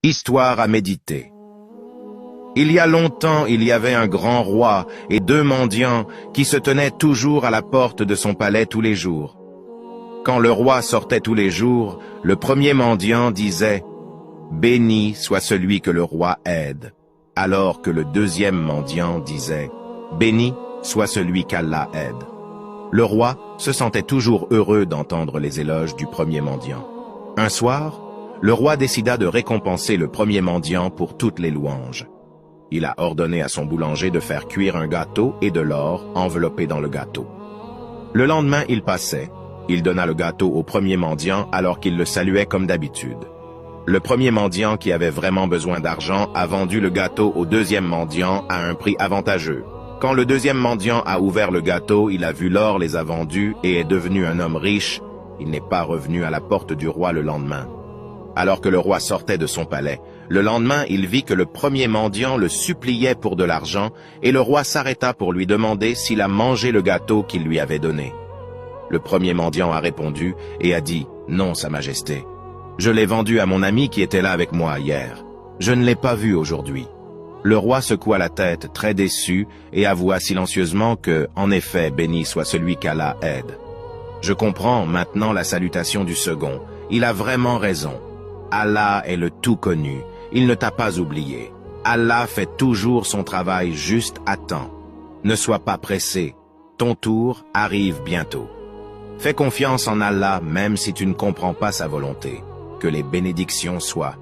Histoire à méditer. Il y a longtemps, il y avait un grand roi et 2 mendiants qui se tenaient toujours à la porte de son palais tous les jours. Quand le roi sortait tous les jours, le premier mendiant disait « Béni soit celui que le roi aide », alors que le deuxième mendiant disait « Béni soit celui qu'Allah aide ». Le roi se sentait toujours heureux d'entendre les éloges du premier mendiant. Un soir, le roi décida de récompenser le premier mendiant pour toutes les louanges. Il a ordonné à son boulanger de faire cuire un gâteau et de l'or enveloppé dans le gâteau. Le lendemain, il passait. Il donna le gâteau au premier mendiant alors qu'il le saluait comme d'habitude. Le premier mendiant qui avait vraiment besoin d'argent a vendu le gâteau au deuxième mendiant à un prix avantageux. Quand le deuxième mendiant a ouvert le gâteau, il a vu l'or les a vendus et est devenu un homme riche. Il n'est pas revenu à la porte du roi le lendemain. Alors que le roi sortait de son palais, le lendemain, il vit que le premier mendiant le suppliait pour de l'argent et le roi s'arrêta pour lui demander s'il a mangé le gâteau qu'il lui avait donné. Le premier mendiant a répondu et a dit « Non, Sa Majesté. Je l'ai vendu à mon ami qui était là avec moi hier. Je ne l'ai pas vu aujourd'hui. » Le roi secoua la tête, très déçu, et avoua silencieusement que, en effet, béni soit celui qu'Allah aide. Je comprends maintenant la salutation du second. Il a vraiment raison. Allah est le tout connu. Il ne t'a pas oublié. Allah fait toujours son travail juste à temps. Ne sois pas pressé. Ton tour arrive bientôt. Fais confiance en Allah même si tu ne comprends pas sa volonté. Que les bénédictions soient